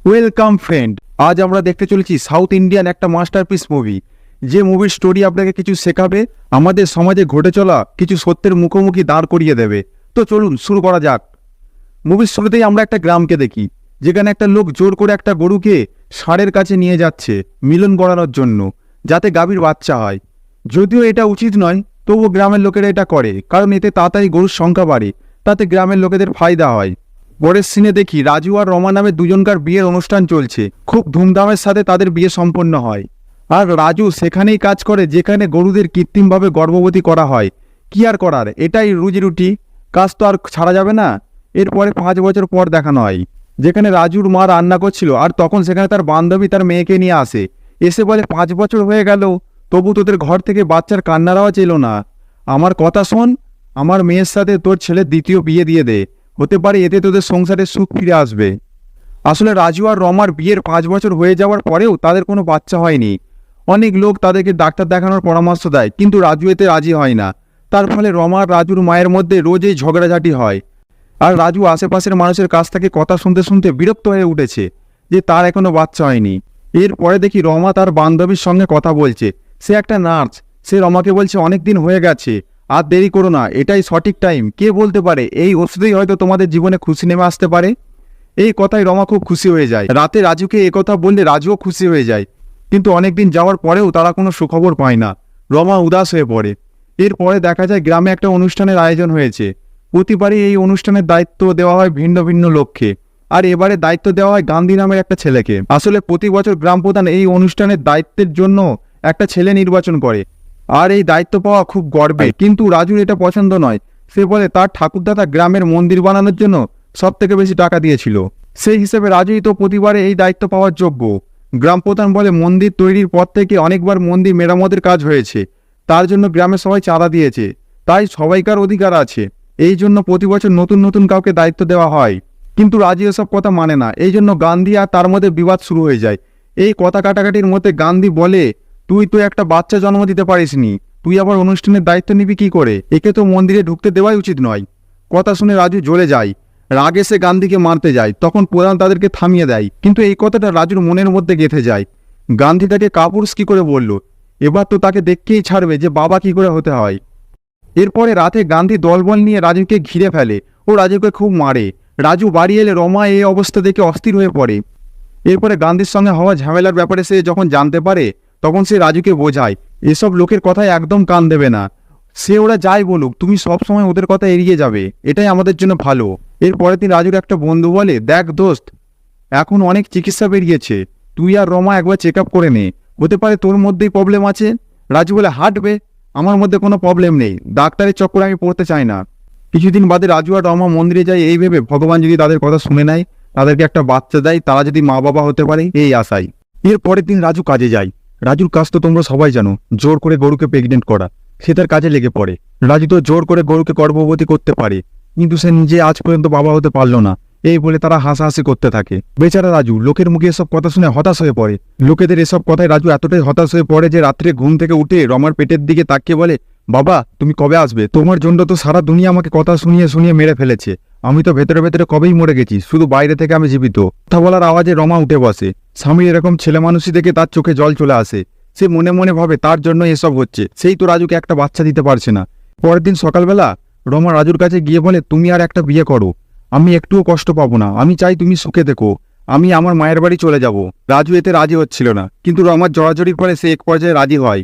Welcome friend, আজ আমরা দেখতে চলেছি সাউথ ইন্ডিয়ান একটা মাস্টারপিস মুভি। যে মুভির স্টোরি আপনাকে কিছু শেখাবে, আমাদের সমাজে ঘটে চলা কিছু সত্যের মুখোমুখি দাঁড় করিয়ে দেবে। তো চলুন শুরু করা যাক। মুভির শুরুতেই আমরা একটা গ্রামকে দেখি, যেখানে একটা লোক জোর করে একটা গরুকে ষাঁড়ের কাছে নিয়ে যাচ্ছে মিলন করানোর জন্য, যাতে গাভীর বাচ্চা হয়। যদিও এটা উচিত নয়, তবুও গ্রামের লোকেরা এটা করে, কারণ এতে তাড়াতাড়ি গরুর সংখ্যা বাড়ে, তাতে গ্রামের লোকেদের ফায়দা হয়। পরের সিনে দেখি রাজু আর রমা নামে দুজনকার বিয়ের অনুষ্ঠান চলছে। খুব ধুমধামের সাথে তাদের বিয়ে সম্পন্ন হয়। আর রাজু সেখানেই কাজ করে যেখানে গরুদের কৃত্রিমভাবে গর্ভবতী করা হয়। কি আর করার, এটাই রুজি রুটি, কাজ তো আর ছাড়া যাবে না। এরপরে 5 বছর পর দেখানো হয়, যেখানে রাজুর মা রান্না করছিল, আর তখন সেখানে তার বান্ধবী তার মেয়েকে নিয়ে আসে। এসে বলে 5 বছর হয়ে গেল, তবু তোদের ঘর থেকে বাচ্চার কান্নার আওয়াজ এলো না। আমার কথা শোন, আমার মেয়ের সাথে তোর ছেলের দ্বিতীয় বিয়ে দিয়ে দে, হতে পারে এতে তোদের সংসারে সুখ ফিরে আসবে। আসলে রাজু আর রমার বিয়ের 5 বছর হয়ে যাওয়ার পরেও তাদের কোনো বাচ্চা হয়নি। অনেক লোক তাদেরকে ডাক্তার দেখানোর পরামর্শ দেয়, কিন্তু রাজু এতে রাজি হয় না। তার ফলে রমা আর রাজুর মায়ের মধ্যে রোজই ঝগড়াঝাটি হয়। আর রাজু আশেপাশের মানুষের কাছ থেকে কথা শুনতে শুনতে বিরক্ত হয়ে উঠেছে যে তার এখনো বাচ্চা হয়নি। এরপরে দেখি রমা তার বান্ধবীর সঙ্গে কথা বলছে। সে একটা নার্স, সে রমাকে বলছে অনেক দিন হয়ে গেছে, আর দেরি করো না, এটাই সঠিক টাইম। কে বলতে পারে এই ওষুধেই হয়তো তোমাদের জীবনে খুশি নেমে আসতে পারে। এই কথায় রমা খুব খুশি হয়ে যায়। রাতে রাজুকে কথা বললে রাজুও খুশি হয়ে যায়, কিন্তু অনেকদিন যাওয়ার পরেও তারা কোনো সুখবর পায় না। রমা উদাস হয়ে পড়ে। এরপরে দেখা যায় গ্রামে একটা অনুষ্ঠানের আয়োজন হয়েছে। প্রতিবারই এই অনুষ্ঠানের দায়িত্ব দেওয়া হয় ভিন্ন ভিন্ন লোককে, আর এবারে দায়িত্ব দেওয়া হয় গান্ধী নামের একটা ছেলেকে। আসলে প্রতি বছর গ্রাম প্রধান এই অনুষ্ঠানের দায়িত্বের জন্য একটা ছেলে নির্বাচন করে, আর এই দায়িত্ব পাওয়া খুব গর্বে। কিন্তু রাজুর এটা পছন্দ নয়। সে বলে তার ঠাকুরদাদা গ্রামের মন্দির বানানোর জন্য সব থেকে বেশি টাকা দিয়েছিল, সেই হিসেবে রাজুই তো প্রতিবারে এই দায়িত্ব পাওয়ার যোগ্য। গ্রাম প্রধান বলে মন্দির তৈরির পর থেকে অনেকবার মন্দির মেরামতের কাজ হয়েছে, তার জন্য গ্রামের সবাই চাঁদা দিয়েছে, তাই সবাইকার অধিকার আছে। এই জন্য প্রতি বছর নতুন নতুন কাউকে দায়িত্ব দেওয়া হয়। কিন্তু রাজু এসব কথা মানে না, এই জন্য গান্ধী আর তার মধ্যে বিবাদ শুরু হয়ে যায়। এই কথা কাটাকাটির মধ্যে গান্ধী বলে, তুই তো একটা বাচ্চা জন্ম দিতে পারিসনি, তুই আবার অনুষ্ঠানের দায়িত্ব নিবি কি করে? একে তো মন্দিরে ঢুকতে দেওয়াই উচিত নয়। কথা শুনে রাজু জ্বলে যায়। রাগে সে গান্ধীকে মারতে যায়, তখন প্রধান তাদেরকে থামিয়ে দেয়। কিন্তু এই কথাটা রাজুর মনের মধ্যে গেঁথে যায়। গান্ধী তাকে কাপুরুষ কি করে বলল, এবার তো তাকে দেখকেই ছাড়বে যে বাবা কি করে হতে হয়। এরপরে রাতে গান্ধী দলবল নিয়ে রাজুকে ঘিরে ফেলে ও রাজুকে খুব মারে। রাজু বাড়ি এলে রমা এই অবস্থা দেখে অস্থির হয়ে পড়ে। এরপরে গান্ধীর সঙ্গে হওয়া ঝামেলার ব্যাপারে সে যখন জানতে পারে, তখন সে রাজুকে বোঝায় এসব লোকের কথায় একদম কান দেবে না। সে ওরা যাই বলুক, তুমি সব সময় ওদের কথা এড়িয়ে যাবে, এটাই আমাদের জন্য ভালো। এরপরের দিন রাজুর একটা বন্ধু বলে, দেখ দোস্ত, এখন অনেক চিকিৎসা বেরিয়েছে, তুই আর রমা একবার চেক আপ করে নে, হতে পারে তোর মধ্যেই প্রবলেম আছে। রাজু বলে, হাঁটবে, আমার মধ্যে কোনো প্রবলেম নেই, ডাক্তারের চক্করে আমি পড়তে চাই না। কিছুদিন বাদে রাজু আর রমা মন্দিরে যায় এই ভেবে ভগবান যদি তাদের কথা শুনে নেয়, তাদেরকে একটা বাচ্চা দেয়, তারা যদি মা বাবা হতে পারে, এই আশায়। এর পরের দিন রাজু কাজে যায়। রাজুর কাজ তো তোমরা সবাই জানো, জোর করে গরুকে প্রেগনেন্ট করা। সে তার কাজে লেগে পড়ে। রাজু তো জোর করে গরুকে গর্ভবতী করতে পারে, কিন্তু সে নিজে আজ পর্যন্ত বাবা হতে পারল না। এই বলে তারা হাসাহাসি করতে থাকে। বেচারা রাজু লোকের মুখে এসব কথা শুনে হতাশ হয়ে পড়ে। লোকেদের এসব কথায় রাজু এতটাই হতাশ হয়ে পড়ে যে রাত্রে ঘুম থেকে উঠে রমার পেটের দিকে তাকিয়ে বলে, বাবা তুমি কবে আসবে? তোমার জন্য তো সারা দুনিয়া আমাকে কথা শুনিয়ে শুনিয়ে মেরে ফেলেছে, আমি তো ভেতরে ভেতরে কবেই মরে গেছি, শুধু বাইরে থেকে আমি জীবিত। কথা বলার আওয়াজে রমা উঠে বসে। স্বামীর এরকম ছেলে মানুষই দেখে তার চোখে জল চলে আসে। সে মনে মনে ভাবে তার জন্য এসব হচ্ছে, সেই তো রাজুকে একটা বাচ্চা দিতে পারছে না। পরের দিন সকালবেলা রমা রাজুর কাছে গিয়ে বলে, তুমি আর একটা বিয়ে করো, আমি একটুও কষ্ট পাবো না, আমি চাই তুমি সুখে দেখো, আমি আমার মায়ের বাড়ি চলে যাব। রাজু এতে রাজি হচ্ছিল না, কিন্তু রমার জড়াজড়ির পরে সে এক পর্যায়ে রাজি হয়।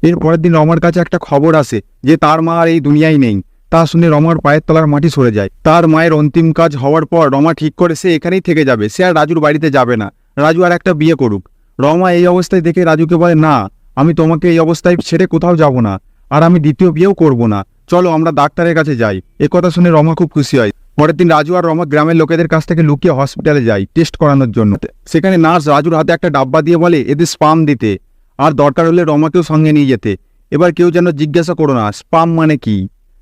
এর পরের দিন রমার কাছে একটা খবর আসে যে তার মা আর এই দুনিয়ায় নেই। তা শুনে রমার পায়ের তলার মাটি সরে যায়। তার মায়ের অন্তিম কাজ হওয়ার পর রমা ঠিক করে সে এখানেই থেকে যাবে, সে আর রাজুর বাড়িতে যাবে না, রাজু আর একটা বিয়ে করুক। রমা এই অবস্থায় দেখে রাজুকে বলে, না, আমি তোমাকে এই অবস্থায় ছেড়ে কোথাও যাব না, আর আমি দ্বিতীয় বিয়েও করব না, চলো আমরা ডাক্তারের কাছে যাই। কথা শুনে রমা খুব খুশি হয়। পরের দিন রাজু আর রমা গ্রামের লোকেদের কাছ থেকে লুকিয়ে হসপিটালে যায় টেস্ট করানোর জন্য। সেখানে নার্স রাজুর হাতে একটা ডাব্বা দিয়ে বলে এদের স্পাম দিতে, আর দরকার হলে রমাকেও সঙ্গে নিয়ে যেতে। এবার কেউ যেন জিজ্ঞাসা করো না স্পাম মানে কি।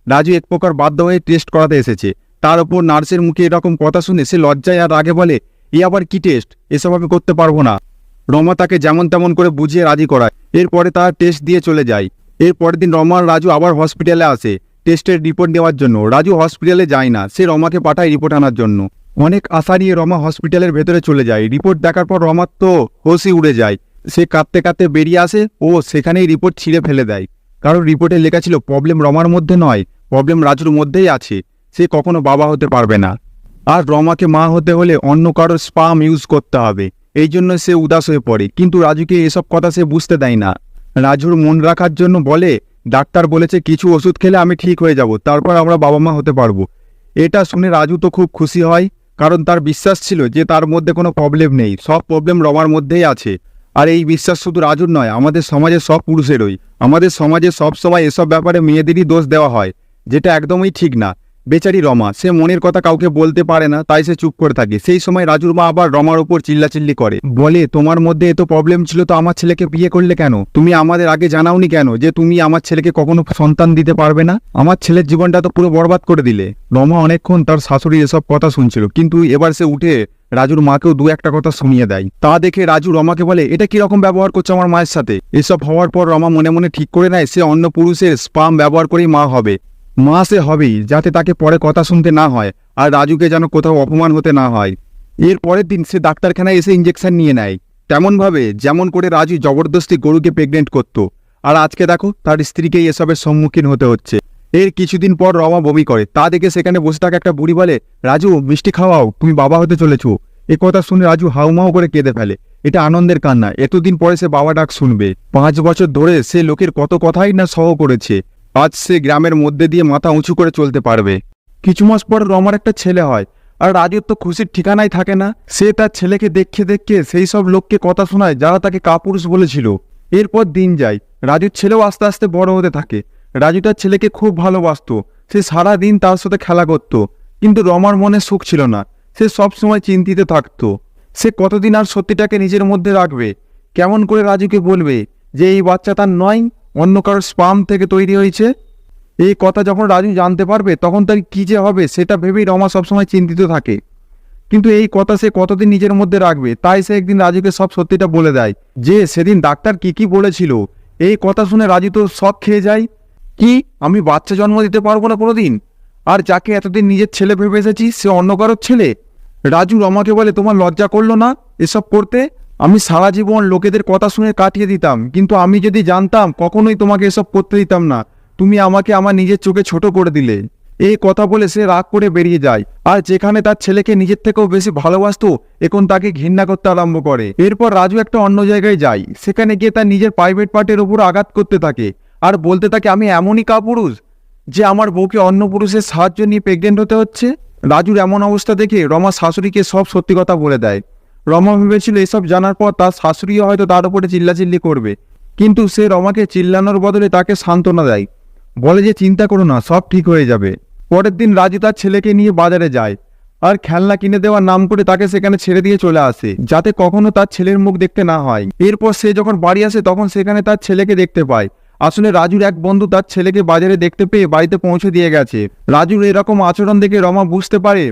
রাজু এক প্রকার বাধ্য হয়ে টেস্ট করাতে এসেছে। তার উপর নার্সের মুখে এরকম কথা শুনে সে লজ্জায় আর আগে বলে, এ আবার কি টেস্ট, এসব আমি করতে পারবো না। রমা তাকে যেমন তেমন করে বুঝিয়ে রাজি করায়। এরপরে তার টেস্ট দিয়ে চলে যায়। এর পরের দিন রমা আর রাজু আবার হসপিটালে আসে টেস্টের রিপোর্ট দেওয়ার জন্য। রাজু হসপিটালে যায় না, সে রমাকে পাঠায় রিপোর্ট আনার জন্য। অনেক আশা নিয়ে রমা হসপিটালের ভেতরে চলে যায়। রিপোর্ট দেখার পর রমার তো হোশই উড়ে যায়। সে কাঁদতে কাঁদতে বেরিয়ে আসে ও সেখানেই রিপোর্ট ছিঁড়ে ফেলে দেয়, কারণ রিপোর্টে লেখা ছিল প্রবলেম রমার মধ্যে নয়, প্রবলেম রাজুর মধ্যেই আছে। সে কখনো বাবা হতে পারবে না, আর রমাকে মা হতে হলে অন্য কারোর স্পাম ইউজ করতে হবে। এই জন্য সে উদাস হয়ে পড়ে, কিন্তু রাজুকে এসব কথা সে বুঝতে দেয় না। রাজুর মন রাখার জন্য বলে, ডাক্তার বলেছে কিছু ওষুধ খেলে আমি ঠিক হয়ে যাব, তারপর আমরা বাবা মা হতে পারবো। এটা শুনে রাজু তো খুব খুশি হয়, কারণ তার বিশ্বাস ছিল যে তার মধ্যে কোনো প্রবলেম নেই, সব প্রবলেম রমার মধ্যেই আছে। আর এই বিশ্বাস শুধু রাজুর নয়, আমাদের সমাজের সব পুরুষেরই। আমাদের সমাজে সব সময় এসব ব্যাপারে মেয়েদেরই দোষ দেওয়া হয়, যেটা একদমই ঠিক না। বেচারি রমা, সে মনের কথা কাউকে বলতে পারে না, তাই সে চুপ করে থাকে। সেই সময় রাজুর মা আবার রমার উপর চিল্লাচিল্লি করে, বলে তোমার মধ্যে এত প্রবলেম ছিল তো আমার ছেলেকে বিয়ে করলে কেন? তুমি আমাদের আগে জানাওনি কেন যে তুমি আমার ছেলেকে কখনো সন্তান দিতে পারবে না? আমার ছেলের জীবনটা তো পুরো বরবাদ করে দিলে। রমা অনেকক্ষণ তার শাশুড়ি এসব কথা শুনছিল, কিন্তু এবার সে উঠে রাজুর মাকেও দু একটা কথা শুনিয়ে দেয়। তা দেখে রাজু রমাকে বলে, এটা কি রকম ব্যবহার করছো আমার মায়ের সাথে? এসব হওয়ার পর রমা মনে মনে ঠিক করে নেয় সে অন্য পুরুষের স্পাম ব্যবহার করেই মা হবে। মা সে হবেই, যাতে তাকে পরে কথা শুনতে না হয়, আর রাজুকে যেন কোথাও অপমান হতে না হয়। এর পরের দিন সে ডাক্তারখানায় এসে ইঞ্জেকশন নিয়ে নেয়, তেমনভাবে যেমন করে রাজু জবরদস্তি গরুকে প্রেগনেন্ট করত। আর আজকে দেখো তার স্ত্রীকেই এসবের সম্মুখীন হতে হচ্ছে। এর কিছুদিন পর রমা বমি করে, তা দেখে সেখানে বসে থাকা একটা বুড়ি বলে, রাজু মিষ্টি খাওয়াও, তুমি বাবা হতে চলেছো। এ কথা শুনে রাজু হাউমাউ করে কেঁদে ফেলে। এটা আনন্দের কান্না, এতদিন পরে সে বাবা ডাক শুনবে। 5 বছর ধরে সে লোকের কত কথাই না সহ করেছে, আজ সে গ্রামের মধ্যে দিয়ে মাথা উঁচু করে চলতে পারবে। কিছু মাস পর রমার একটা ছেলে হয়, আর রাজুর তো খুশির ঠিকানাই থাকে না। সে তার ছেলেকে দেখে দেখে সেই সব লোককে কথা শোনায় যারা তাকে কাপুরুষ বলেছিল। এরপর দিন যায়, রাজুর ছেলেও আস্তে আস্তে বড় হতে থাকে। রাজু তার ছেলেকে খুব ভালোবাসতো, সে সারা দিন তার সাথে খেলা করত। কিন্তু রমার মনে সুখ ছিল না, সে সব সময় চিন্তিত থাকতো। সে কতদিন আর সত্যিটাকে নিজের মধ্যে রাখবে? কেমন করে রাজুকে বলবে যে এই বাচ্চা তার নয়, অন্য কারোর স্পাম থেকে তৈরি হয়েছে? এই কথা যখন রাজু জানতে পারবে তখন তার কী যে হবে সেটা ভেবেই রমা সবসময় চিন্তিত থাকে। কিন্তু এই কথা সে কতদিন নিজের মধ্যে রাখবে? তাই সে একদিন রাজুকে সব সত্যিটা বলে দেয়, যে সেদিন ডাক্তার কি বলেছিল। এই কথা শুনে রাজু তো শক খেয়ে যায়। কি, আমি বাচ্চা জন্ম দিতে পারবো না কোনোদিন? আর যাকে এতদিন নিজের ছেলে ভেবে এসেছি সে অন্য কারোর ছেলে? রাজু রমাকে বলে, তোমার লজ্জা করলো না এসব করতে? আমি সারা জীবন লোকেদের কথা শুনে কাটিয়ে দিতাম, কিন্তু আমি যদি জানতাম কখনোই তোমাকে এসব করতে দিতাম না। তুমি আমাকে আমার নিজের চোখে ছোট করে দিলে। এই কথা বলে সে রাগ করে বেরিয়ে যায়। আর যেখানে তার ছেলেকে নিজের থেকেও বেশি ভালোবাসতো, এখন তাকে ঘৃণা করতে আরম্ভ করে। এরপর রাজু একটা অন্য জায়গায় যায়, সেখানে গিয়ে তার নিজের প্রাইভেট পার্টের উপর আঘাত করতে থাকে, আর বলতে থাকে, আমি এমনই কাপুরুষ যে আমার বউকে অন্য পুরুষের সাহায্য নিয়ে প্রেগনেন্ট হতে হচ্ছে। রাজুর এমন অবস্থা দেখে রমা শাশুড়িকে সব সত্যি কথা বলে দেয়। রমা ভেবেছিল এসব জানার পর তার শাশুড়িও হয়তো তার উপরে চিল্লাচিল্লি করবে, কিন্তু সে রমাকে চিল্লানোর বদলে তাকে সান্ত্বনা দেয়, বলে যে চিন্তা করো না, সব ঠিক হয়ে যাবে। পরের দিন রাজু তার ছেলেকে নিয়ে বাজারে যায়, আর খেলনা কিনে দেওয়ার নাম করে তাকে সেখানে ছেড়ে দিয়ে চলে আসে, যাতে কখনো তার ছেলের মুখ দেখতে না হয়। এরপর সে যখন বাড়ি আসে তখন সেখানে তার ছেলেকে দেখতে পায়। আসলে রাজুর এক বন্ধু তার ছেলেকে বাজারে দেখতে পেয়ে বাড়িতে পৌঁছে দিয়ে গেছে। রাজুর এরকম আচরণ দেখে রমা বুঝতে পারে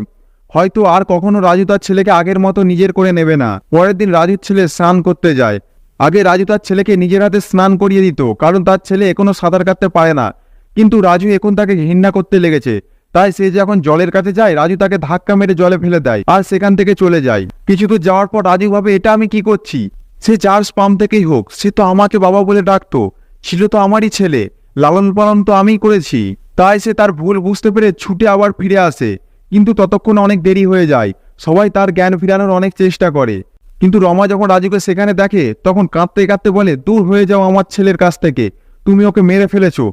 হয়তো আর কখনো রাজু তার ছেলেকে আগের মতো নিজের করে নেবে না। পরের দিন রাজুর ছেলে স্নান করতে যায়। আগে রাজু তার ছেলেকে নিজের হাতে স্নান করিয়ে দিত, কারণ তার ছেলে এখনো সাঁতার কাটতে পারে না। কিন্তু রাজু এখন তাকে ঘৃণা করতে লেগেছে, তাই সে যখন জলের কাছে যায় রাজু তাকে ধাক্কা মেরে জলে ফেলে দেয়, আর সেখান থেকে চলে যায়। কিছু দূর যাওয়ার পর রাজু ভাবে, এটা আমি কি করছি? সে যার স্পাম থেকেই হোক, সে তো আমাকে বাবা বলে ডাকতো, ছিল তো আমারই ছেলে, লালন পালন তো আমিই করেছি। তাই সে তার ভুল বুঝতে পেরে ছুটে আবার ফিরে আসে, কিন্তু ততক্ষণ অনেক দেরি হয়ে যায়। সবাই তার জ্ঞান ফিরানোর অনেক চেষ্টা করে, কিন্তু রমা যখন রাজুকে সেখানে দেখে তখন কাঁদতে কাঁদতে বলে, দূর হয়ে যাও আমার ছেলের কাছ থেকে, তুমি ওকে মেরে ফেলেছো।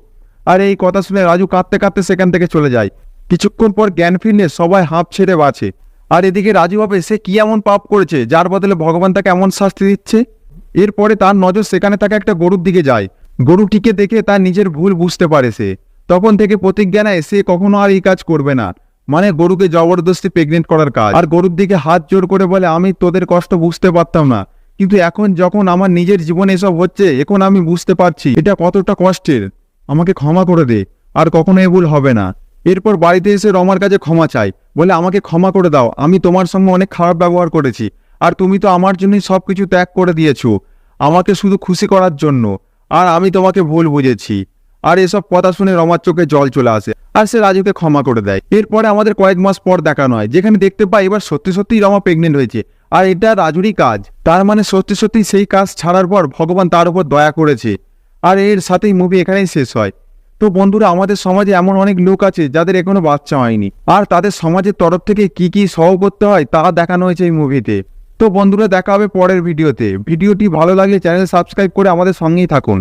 আর এই কথা শুনে রাজু কাঁদতে কাঁদতে সেখান থেকে চলে যায়। কিছুক্ষণ পর জ্ঞান ফিরলে সবাই হাঁপ ছেড়ে বাঁচে। আর এদিকে রাজু ভাবে সে কি এমন পাপ করেছে যার বদলে ভগবান তাকে এমন শাস্তি দিচ্ছে। এরপরে তার নজর সেখানে থাকা একটা গরুর দিকে যায়। গরুটিকে দেখে তার নিজের ভুল বুঝতে পারে সে। তখন থেকে প্রতিজ্ঞা নেয় সে কখনো আর এই কাজ করবে না, মানে গরুকে জবরদস্তি প্রেগনেন্ট করার কাজ। আর গরুর দিকে হাত জোর করে বলে, আমি তোদের কষ্ট বুঝতে পারতাম না, কিন্তু এখন যখন আমার নিজের জীবনে এসব হচ্ছে এখন আমি বুঝতে পারছি এটা কতটা কষ্টের। আমাকে ক্ষমা করে দে, আর কখনো এ ভুল হবে না। এরপর বাড়িতে এসে রমার কাছে ক্ষমা চাই, বলে আমাকে ক্ষমা করে দাও, আমি তোমার সঙ্গে অনেক খারাপ ব্যবহার করেছি, আর তুমি তো আমার জন্যই সবকিছু ত্যাগ করে দিয়েছো, আমাকে শুধু খুশি করার জন্য, আর আমি তোমাকে ভুল বুঝেছি। আর এসব কথা শুনে রমার চোখে জল চলে আসে আর সে রাজুকে ক্ষমা করে দেয়। এরপরে আমাদের কয়েক মাস পর দেখানো হয়, যেখানে দেখতে পাই এবার সত্যি সত্যিই রমা প্রেগনেন্ট হয়েছে আর এটা রাজুরই কাজ। তার মানে সত্যি সত্যি সেই কাজ ছাড়ার পর ভগবান তার উপর দয়া করেছে। আর এর সাথেই মুভি এখানেই শেষ হয়। তো বন্ধুরা, আমাদের সমাজে এমন অনেক লোক আছে যাদের এখনো বাচ্চা হয়নি, আর তাদের সমাজের তরফ থেকে কি কি সহ করতে হয় তা দেখানো হয়েছে এই মুভিতে। তো বন্ধুরা, দেখা হবে পরের ভিডিওতে। ভিডিওটি ভালো লাগলে চ্যানেল সাবস্ক্রাইব করে আমাদের সঙ্গেই থাকুন।